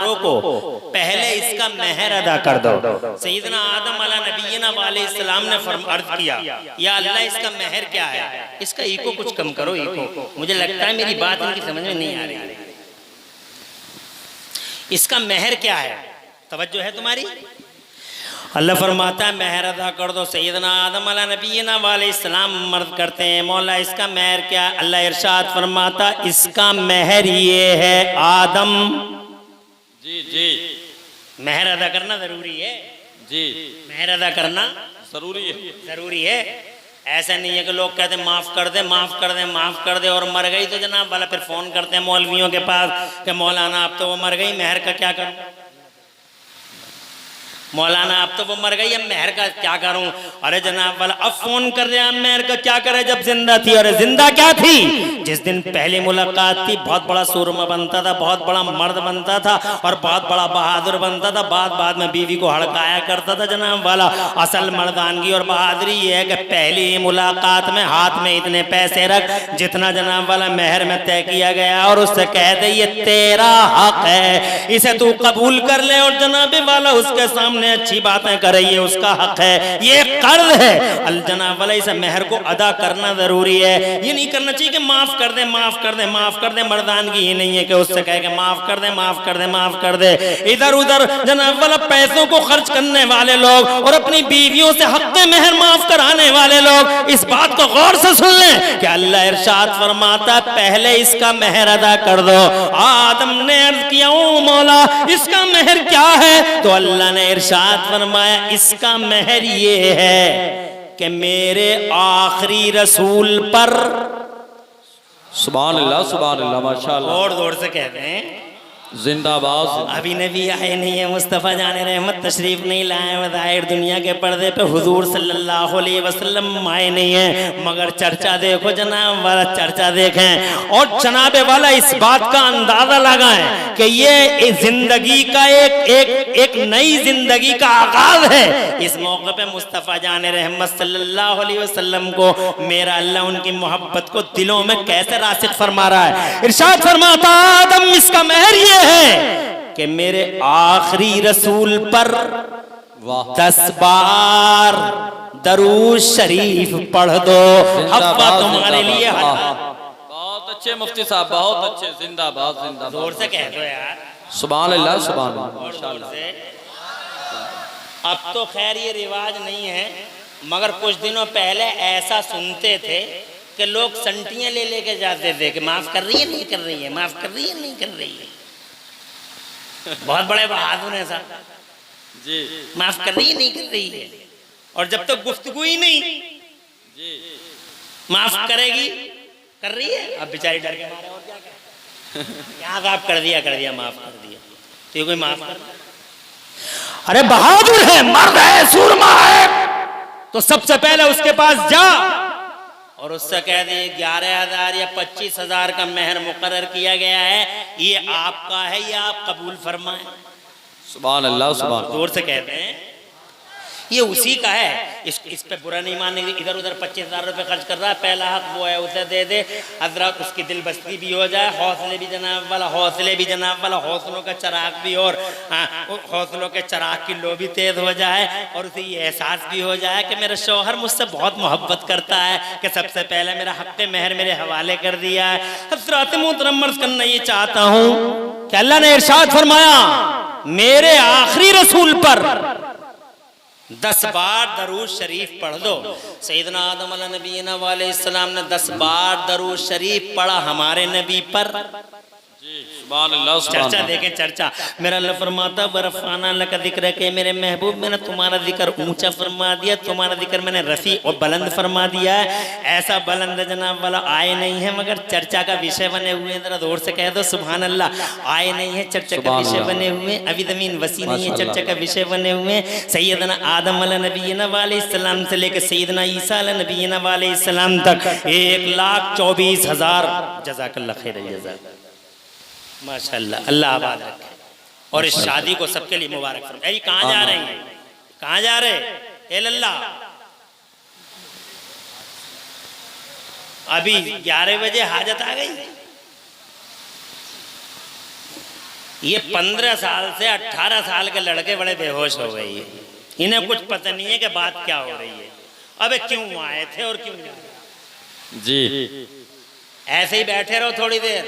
बहादुरों को पहले इसका मेहर अदा कर दो। सैयदना आदम अला नबीना अलैहिस्सलाम ने अर्ज किया, या अल्लाह इसका मेहर क्या है? इसका ईको कुछ कम करो, ईको। मुझे लगता है मेरी बात इनकी समझ में नहीं आ रही। इसका मेहर क्या है? तवज्जो है तुम्हारी? अल्लाह फरमाता है मेहर अदा कर दो। सैयदना आदम अला नबीना अलैहिस्सलाम मर्द करते हैं, मौला इसका मेहर क्या? अल्लाह इरशाद फरमाता इसका मेहर ये है आदम। जी जी, मेहर अदा करना जरूरी है जी, मेहर अदा करना जरूरी है। ऐसा नहीं है कि लोग कहते माफ कर दे, माफ कर दे, माफ कर दे, और मर गई तो जनाब वाला फिर फोन करते हैं मौलवियों के पास कि मौलाना अब तो वो मर गई, मेहर का क्या करूं? मौलाना अब तो वो मर गई, अब मेहर का क्या करूं? अरे जनाब वाला अब फोन कर रहे हैं, मेहर का क्या करे जब जिंदा थी? अरे जिंदा क्या थी? जिस दिन पहली मुलाकात थी बहुत बड़ा सूरमा बनता था, बहुत बड़ा मर्द बनता था और बहुत बड़ा बहादुर बनता था। बाद में बीवी को हड़काया करता था जनाब वाला। असल मर्दानगी और बहादुरी ये है कि पहली मुलाकात में हाथ में इतने पैसे रख जितना जनाब वाला मेहर में तय किया गया, और उससे कह दे ये तेरा हक है, इसे तू कबूल कर ले, और जनाब वाला उसके सामने अच्छी बातें कर रही है, उसका हक है, ये कर्ज है। अल जनाब वाला इस मेहर को अदा करना जरूरी है। ये नहीं करना चाहिए कि माफ कर दे, माफ कर दे, माफ कर दे। मर्दानगी ये नहीं है कि उससे कहे कि माफ कर दे, माफ कर दे, माफ कर दे। इधर उधर जनाब वाला पैसों को खर्च करने वाले लोग और अपनी बीवियों से हक मेहर माफ कराने वाले लोग इस बात को गौर से सुन लें कि अल्लाह इरशाद फरमाता पहले इसका मेहर अदा कर दो। आदम ने अर्ज किया ओ मौला इसका मेहर क्या है? तो अल्लाह ने इरशाद फरमाया इसका मेहर ये है कि मेरे आखिरी रसूल पर, सुभान अल्लाह माशाअल्लाह, और जोर से कहते हैं जिंदाबाद। अभी नबी आए नहीं है, मुस्तफ़ा जाने रहमत तशरीफ नहीं लाए, वज़ाहिर दुनिया के पर्दे पे हुजूर सल्लल्लाहु अलैहि वसल्लम आए नहीं है, मगर चर्चा देखो जनाब वाला, चर्चा देखें और जनाबे वाला इस बात का अंदाजा लगाएं कि ये जिंदगी का एक नई जिंदगी का आगाज है। इस मौके पे मुस्तफ़ा जाने रहमत सल्लल्लाहु अलैहि वसल्लम को मेरा अल्लाह उनकी मोहब्बत को दिलों में कैसे रासिख फरमा रहा है। इरशाद फरमाता आदम इसका मेहर ये है कि मेरे आखिरी रसूल पर 10 बार दरूद शरीफ पढ़ दो। हव्वा तुम्हारे लिए बहुत अच्छे मुफ्ती साहब, बहुत अच्छे, जिंदाबाद जिंदाबाद। जोर से कह दो यार, सुभान अल्लाह सुभान अल्लाह। अब तो खैर ये रिवाज नहीं है, मगर कुछ दिनों पहले ऐसा सुनते थे कि लोग संटियां ले लेके जाते थे कि माफ कर रही है, नहीं कर रही है, माफ कर रही है, नहीं कर रही है। बहुत बड़े बहादुर हैं साहब जी, माफ कर रही है, नहीं कर रही है, और जब तक गुफ्तगू ही नहीं जी, माफ करेगी, कर रही है। अब बेचारी डर के मारे और क्या करें, क्या माफ कर दिया, माफ कर दिया, तो ये कोई माफ कर? अरे बहादुर है, मर्द है, सूरमा है, तो सबसे पहले उसके पास जा और उससे कह दे 11,000 या 25,000 का मेहर मुकर्रर किया गया है, ये आपका है, ये आप कबूल फरमाएं। सुभान अल्लाह सुभान। जोर से कहते हैं ये उसी का है, इस पे बुरा नहीं मानने, इधर उधर 25,000 रुपए खर्च कर रहा है, पहला हक वो है उसे दे दे, हजरत उसकी दिल बस्ती भी हो जाए, हौसले भी जनाब वाला, हौसलों का चराग भी, और हौसलों के चराग की लो भी तेज हो जाए, और उसे ये एहसास भी हो जाए कि मेरा शौहर मुझसे बहुत मोहब्बत करता है कि सबसे पहले मेरा हक मेहर मेरे हवाले कर दिया है। हज़रात मोहतरम अर्ज़ करना ये चाहता हूँ कि अल्लाह ने इरशाद फरमाया मेरे आखिरी रसूल पर 10 बार दरूद शरीफ पढ़ दो। सैयदना आदम अलैहिस्सलाम अलैहिस्सलाम ने 10 बार दरूद शरीफ पढ़ा हमारे नबी पर। सुभान अल्लाह सुभान। चर्चा देखें, चर्चा। मेरा अल्लाह फरमाता बरफाना लका जिक्र के मेरे महबूब, मैंने तुम्हारा जिक्र ऊंचा फरमा दिया, तुम्हारा जिक्र मैंने रफी और बुलंद फरमा दिया है। ऐसा बुलंद जनाब वाला आए नहीं है मगर चर्चा का विषय बने हुए हैं। जरा जोर से कह दो सुभान अल्लाह। आए नहीं है, चर्चा का विषय बने हुए, अभी जमीन वसी नहीं है, चर्चा का विषय बने हुए। सैयदना आदम अलैहिस्सलाम से लेकर सैयदना ईसा अलैहिस्सलाम तक 1,24,000 जज़ाकल्लाह खैर जज़ा, माशाअल्लाह, अल्लाह आबाद रखे और इस शादी को सबके लिए मुबारक फरमाए। कहाँ जा रहे हैं, कहाँ जा रहे? ए लल्ला, अभी 11 बजे हाजत आ गई, ये 15 साल से 18 साल के लड़के बड़े बेहोश हो गए हैं। इन्हें कुछ पता नहीं है कि बात क्या हो रही है। अबे क्यों आए थे और क्यों नहीं? जी ऐसे ही बैठे रहो थोड़ी देर।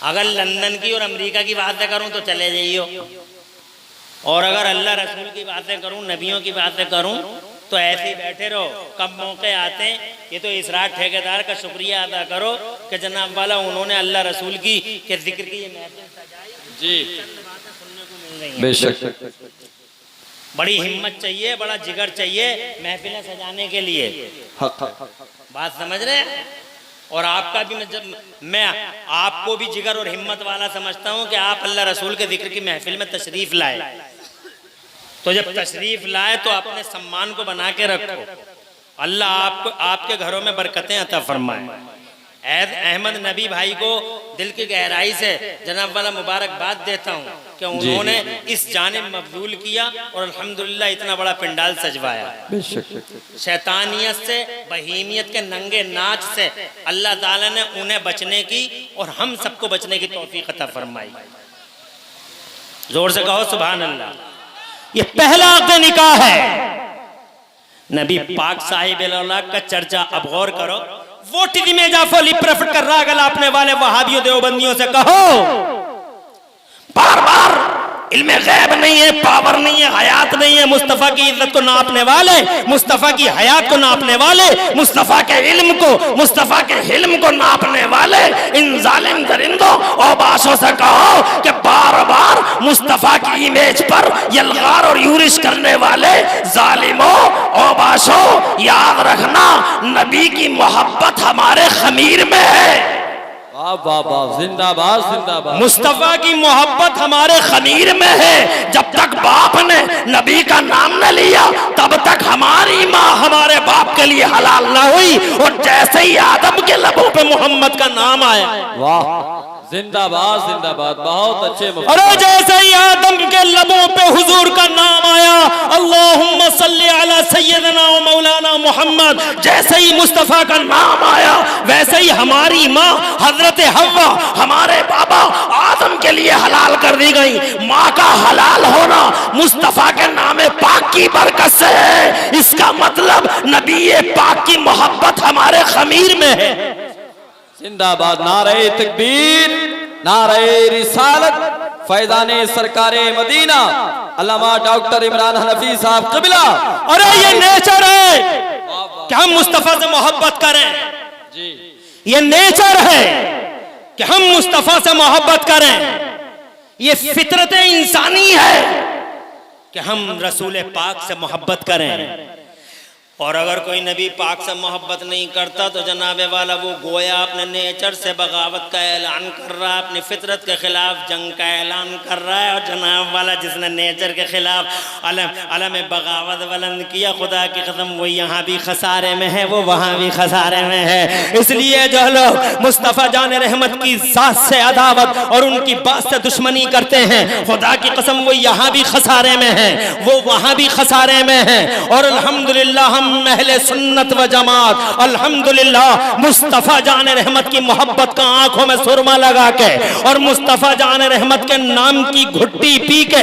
अगर लंदन की और अमेरिका की बातें करूं तो चले जाइयो, और अगर अल्लाह रसूल की बातें करूं, नबियों की बातें करूं तो ऐसे ही बैठे रहो। कब मौके आते हैं, ये तो इसरार ठेकेदार का शुक्रिया अदा करो कि जनाब वाला उन्होंने अल्लाह रसूल की के जिक्र की ये महफिल सजाई। जी चंद बातें सुनने को मिल रही हैं। बेशक बड़ी हिम्मत चाहिए, बड़ा जिगर चाहिए महफिलें सजाने के लिए। बात समझ रहे हैं? और आपका भी मैं आपको भी जिगर और हिम्मत वाला समझता हूं कि आप अल्लाह रसूल के जिक्र की महफिल में तशरीफ लाए। तो जब तशरीफ लाए तो अपने सम्मान को बना के रखो। अल्लाह आपको आपके घरों में बरकतें अता फरमाए। अहमद नबी भाई को दिल की गहराई से जनाब वाला मुबारकबाद देता हूँ कि उन्होंने इस जानिब मबजूल किया और अल्हम्दुलिल्लाह इतना बड़ा पंडाल सजवाया। शैतानियत से, बहीमियत के नंगे नाच से अल्लाह ताला ने उन्हें बचने की और हम सबको बचने की तौफीक अता फरमाई। जोर से कहो सुभान अल्लाह। ये पहला अक़्द निकाह है। नबी पाक साहिब का चर्चा अब गौर करो। वो टीवी में जाफली प्रफट कर रहा गला अपने वाले वहाबियों देवबंदियों से कहो बार बार इल्मे गैब नहीं है, पावर नहीं है, हयात नहीं है। मुस्तफा की इज्जत को नापने वाले, मुस्तफा की हयात को नापने वाले, मुस्तफा के इल्म को, मुस्तफा के हिल्म को नापने वाले इन जालिम दरिंदों और बाशों से कहो कि बार बार मुस्तफा की इमेज पर यलगार और यूरिश करने वाले जालिमों और बाशों, याद रखना नबी की मोहब्बत हमारे खमीर में है। जिंदाबाद जिंदाबाद। मुस्तफा की मोहब्बत हमारे खमीर में है। जब तक बाप ने नबी का नाम न लिया तब तक हमारी माँ हमारे बाप के लिए हलाल ना हुई। और जैसे ही आदम के लबों पे मोहम्मद का नाम आया, वाह जिंदाबाद जिंदाबाद। बहुत अच्छे। अरे जैसे ही आदम के लबों पे हुजूर का नाम आया, अल्लाहुम्मा सल्ली अला सय्यदना व मौलाना मोहम्मद, जैसे ही मुस्तफा का नाम आया वैसे ही हमारी माँ हजरत हव्वा हमारे बाबा आदम के लिए हलाल कर दी गई। माँ का हलाल होना मुस्तफा के नाम पाक की बरकत से है। इसका मतलब नबी पाक की मोहब्बत हमारे खमीर में है। जिंदाबाद। नारे तकबीर, नारे रिसालत, फैजाने सरकारे मदीना, अल्लामा डॉक्टर इमरान हनफी साहब क़िबला। अरे ये नेचर है कि हम मुस्तफा से मोहब्बत करें। जी ये नेचर है कि हम मुस्तफा से मोहब्बत करें। ये फितरत इंसानी है कि हम रसूल पाक से मोहब्बत करें। और अगर कोई नबी पाक से मोहब्बत नहीं करता तो जनाबे वाला वो गोया अपने नेचर से बगावत का ऐलान कर रहा है, अपनी फितरत के खिलाफ जंग का ऐलान कर रहा है। और जनाब वाला जिसने नेचर के खिलाफ अलम बगावत बुलंद किया, खुदा की कसम वो यहाँ भी खसारे में है, वो वहाँ भी खसारे में है। इसलिए जो लोग मुस्तफ़ा जान रहमत की ज़ात से अदावत और उनकी बात से दुश्मनी करते हैं, खुदा की कसम वो यहाँ भी खसारे में है, वो वहाँ भी खसारे में है। और अल्हम्दुलिल्लाह हम अहले सुन्नत व जमात अल्हम्दुलिल्लाह मुस्तफ़ा जान रहमत की मोहब्बत का आंखों में सुरमा लगा के और मुस्तफ़ा जान रहमत के नाम की घुट्टी पी के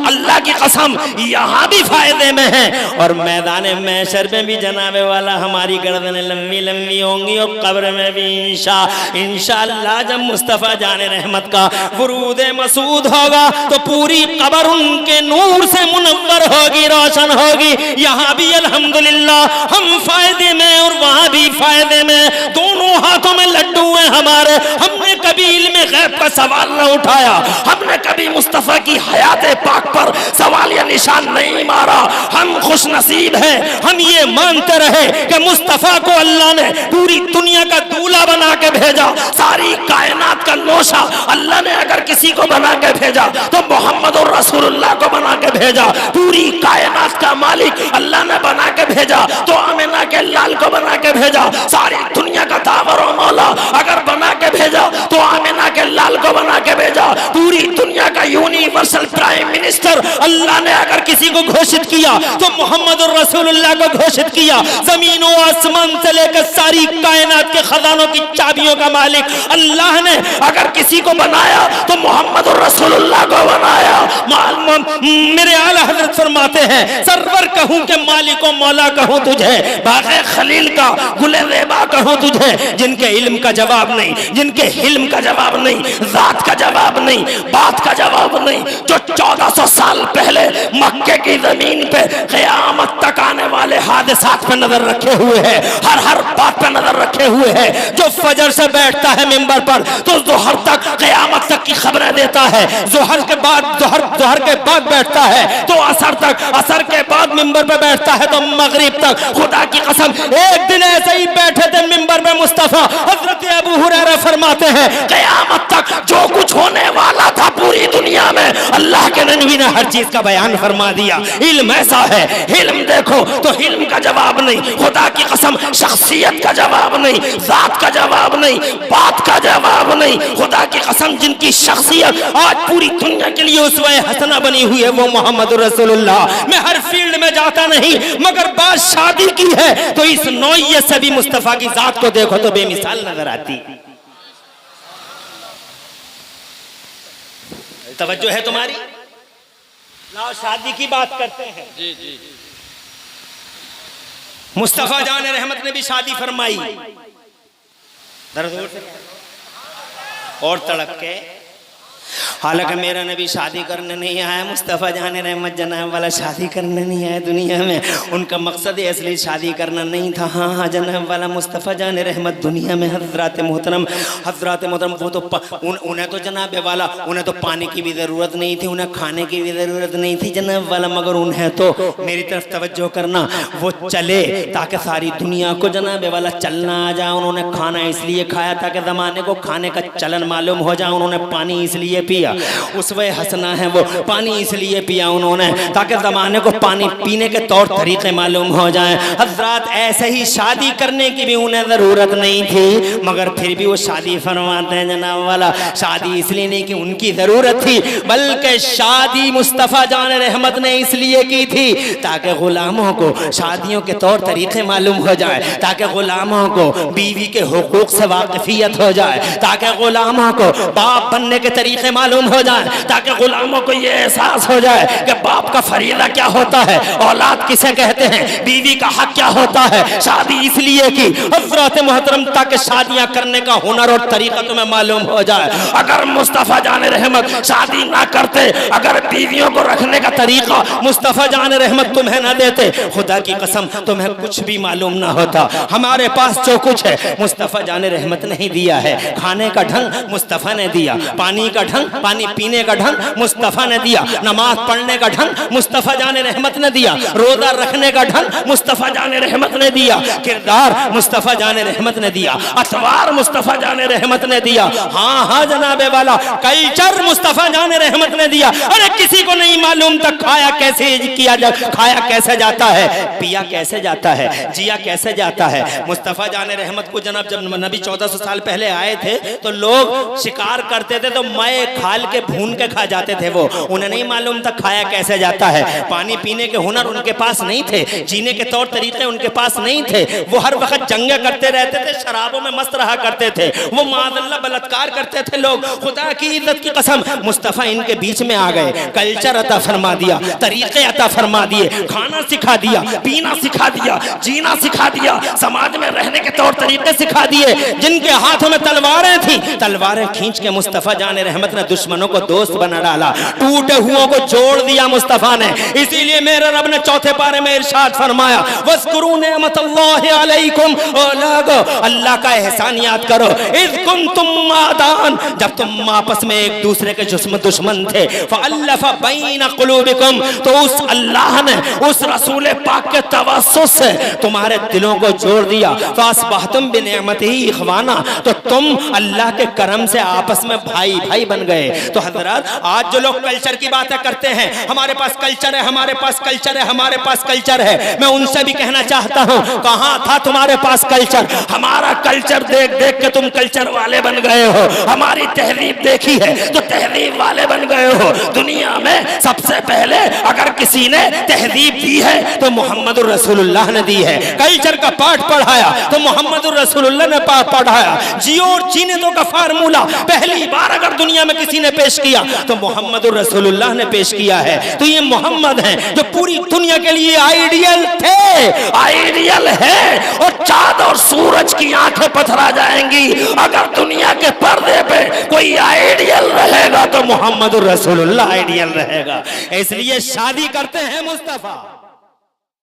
अल्लाह की कसम यहाँ भी फायदे में है। और मैदान महशर में भी जनाबे वाला हमारी गर्दनें लंबी लंबी होंगी और कब्र में भी इंशाअल्लाह जब मुस्तफ़ा जान रहमत का वुरूद मसूद होगा तो पूरी कब्र उनके नूर से मुनव्वर होगी, रोशन होगी। यहाँ भी अल्हम्दुलिल्लाह हम फायदे में और वहां भी फायदे में, दोनों हाथों में लड्डू हैं हमारे। हमने कभी इल्म गैब का सवाल न उठाया, हमने कभी मुस्तफा की हयात पाक पर सवाल या निशान नहीं मारा। हम खुश नसीब हैं, हम ये मानते रहे कि मुस्तफा को अल्लाह ने पूरी दुनिया का दूल्हा बना के भेजा, सारी कायनात का नौशा अल्लाह ने अगर किसी को बना के भेजा तो मोहम्मद और रसूलुल्लाह को बना के भेजा। पूरी कायनात का मालिक अल्लाह ने बना के भेजा तो आमिना के लाल को बना के भेजा। सारी दुनिया का दावर और मौला अगर बना के भेजा तो आमिना के लाल को बना के भेजा। पूरी दुनिया का यूनिवर्सल प्राइम मिनिस्टर अल्लाह ने अगर किसी को घोषित किया तो मोहम्मद रसूलुल्लाह को घोषित किया। जमीनों आसमान से लेकर सारी कायनात के खजानों की चाबियों का मालिक अल्लाह ने अगर किसी को बनाया तो मोहम्मद रसूलुल्लाह को बनाया। मेरे आला हजरत फरमाते हैं सरवर कहूं के मालिको मौला कहूं तुझे, बाग़े खलील का गुले ज़ेबा कहूं तुझे, जिनके इल्म का जवाब नहीं, जिनके हिल्म का जवाब नहीं, जात का जवाब नहीं, बात का जवाब नहीं, जो 1400 साल पहले मक्के की जमीन पे क़यामत तक आने वाले हादिसात पे नजर रखे हुए है, हर बात पे नजर रखे हुए है, जो फजर से बैठता है मिंबर पर तो ज़ोहर तक क़यामत तक की खबरें देता है, ज़ोहर के बाद बैठता है तो असर तक, असर के बाद मिंबर पे बैठता है तो मगरिब तक। खुदा की कसम एक दिन ऐसे ही बैठे थे मिंबर पे मुस्तफा, हजरत अबू हुरैरा फरमाते हैं क़यामत तक जो कुछ होने वाला था पूरी दुनिया में अल्लाह के नबी ने हर चीज का बयान फरमा दिया। इल्म ऐसा है, इल्म देखो तो इल्म का जवाब नहीं, खुदा की कसम शख्सियत का जवाब नहीं, जात का जवाब नहीं, बात का जवाब नहीं, खुदा की कसम जिनकी शख्सियत आज पूरी दुनिया के लिए उसवे हसना बनी हुई है वो मोहम्मद रसूलुल्लाह। मैं हर फील्ड में जाता नहीं मगर बात शादी की है तो इस नौइयत से भी मुस्तफा की जात को देखो तो बेमिसाल नजर आती। तवज्जो है तुम्हारी? लाओ शादी की बात करते हैं। जी जी मुस्तफा जान रहमत ने भी शादी फरमाई, और तड़प के, हालांकि मेरा नबी शादी करने नहीं आया, मुस्तफ़ा जान रहमत जनाब वाला शादी करने नहीं आया दुनिया में, उनका मकसद असली शादी करना नहीं था। हाँ जनाब वाला मुस्तफ़ा जान रहमत दुनिया में हजरत मोहतरम वो तो उन्हें तो जनाब वाला उन्हें तो पानी की भी ज़रूरत नहीं थी, उन्हें खाने की भी ज़रूरत नहीं थी जनाब वाला, मगर उन्हें तो मेरी तरफ तवज्जो करना, वो चले ताकि सारी दुनिया को जनाब वाला चलना आ जाए। उन्होंने खाना इसलिए खाया ताकि ज़माने को खाने का चलन मालूम हो जाए, उन्होंने पानी इसलिए पिया, उसवे हंसना है वो पानी इसलिए पिया उन्होंने ताकि ज़माने को पानी पीने के तौर तरीके मालूम हो जाएं। हज़रात ऐसे ही शादी करने की भी उन्हें ज़रूरत नहीं थी मगर फिर भी वो शादी फरमाते हैं जनाब वाला। शादी इसलिए नहीं कि उनकी ज़रूरत थी बल्कि शादी मुस्तफ़ा जान रहमत ने इसलिए की थी ताकि ग़ुलामों को शादियों के तौर तरीके मालूम हो जाए, ताकि ग़ुलामों को बीवी के हुकूक से वाकिफियत हो जाए, ताकि ग़ुलामों को बाप बनने के तरीके मालूम हो जाए, ताकि गुलामों को ये एहसास हो जाए कि बाप का फरीज़ा क्या होता है, औलाद किसे कहते हैं, बीवी का हक क्या होता है। शादी इसलिए की हज़रत मोहतरम ताकि शादियां करने का हुनर और तरीका तुम्हें मालूम हो जाए। अगर मुस्तफ़ा जान रहमत शादी ना करते, अगर बीवियों को रखने का तरीका मुस्तफ़ा जान रहमत तुम्हें ना देते, खुदा की कसम तुम्हें कुछ भी मालूम ना होता। हमारे पास जो कुछ है मुस्तफ़ा जान रहमत ने ही दिया है। खाने का ढंग मुस्तफ़ा ने दिया, पानी का ढंग, पानी पीने का ढंग मुस्तफ़ा ने दिया, नमाज पढ़ने का ढंग मुस्तफ़ा जान रहमत ने दिया, रोजा रखने का ढंग मुस्तफ़ा जान रहमत ने दिया, किरदार मुस्तफ़ा जान रहमत ने दिया, अतवार मुस्तफ़ा जान रहमत ने दिया। हाँ जनाबे वाला कल्चर मुस्तफ़ा जान रहमत ने दिया। अरे किसी को नहीं मालूम था खाया कैसे किया खाया कैसे जाता है, पिया कैसे जाता है, जिया कैसे जाता है। मुस्तफ़ा जान रहमत को जनाब जब नबी 1400 साल पहले आए थे तो लोग शिकार करते थे तो मैं खाल के भून के खा जाते थे, वो उन्हें नहीं मालूम था खाया कैसे जाता है। पानी पीने के हुनर उनके पास नहीं थे, जीने के तौर तरीके उनके पास नहीं थे, वो हर वक्त जंगे करते रहते थे, शराबों में मस्त रहा करते थे, वो माज़अल्लाह बलात्कार करते थे लोग। खुदा की इज्जत की कसम मुस्तफ़ा इनके बीच में आ गए, कल्चर अता फरमा दिया, तरीके अता फरमा दिए, खाना सिखा दिया, पीना सिखा दिया, जीना सिखा दिया, समाज में रहने के तौर तरीके सिखा दिए। जिनके हाथों में तलवारें थी, तलवारें खींच के मुस्तफ़ा जान रहमत ने दुश्मनों को दोस्त बना डाला, टूटे हुओं को जोड़ दिया मुस्तफ़ा ने। इसीलिए मेरे रब ने चौथे पारे में इरशाद फरमाया वज़्कुरू निअमतल्लाहि अलैकुम, ओ लोगो अल्लाह का एहसान याद करो, इज़ कुंतुम आदान, जब तुम आपस में एक दूसरे के दुश्मन थे, फ़अल्लफ़ बैन क़ुलूबिकुम, तो उस अल्लाह ने उस रसूल पाक के तवस्सुस से तुम्हारे दिलों को जोड़ दिया। फ़अस्बहतुम बिनिअमतिही इख़वाना, तो तुम अल्लाह के करम से आपस में भाई भाई बन गए। तो हजरत आज जो लोग कल्चर की बातें करते हैं, हमारे पास कल्चर है, हमारे पास कल्चर है, हमारे पास कल्चर है, मैं उनसे भी कहना चाहता हूं, कहां था तुम्हारे पास कल्चर? हमारा कल्चर देख देख के तुम कल्चर वाले बन गए हो, हमारी तहजीब देखी है तो तहजीब वाले बन गए हो। दुनिया में सबसे पहले अगर किसी ने तहजीब दी है तो मोहम्मद रसूलुल्लाह ने दी है। कल्चर का पाठ पढ़ाया तो मोहम्मद रसूलुल्लाह ने पढ़ाया। जियो और जीने दो का फार्मूला पहली बार अगर दुनिया में किसी ने पेश किया तो मोहम्मद रसूलुल्लाह ने पेश किया है। तो ये मोहम्मद हैं जो पूरी दुनिया के लिए आइडियल थे, आइडियल है। और चांद और सूरज की आंखें पथरा जाएंगी अगर दुनिया के पर्दे पे कोई आइडियल रहेगा तो मोहम्मद रसूलुल्लाह आइडियल रहेगा। इसलिए शादी करते हैं मुस्तफा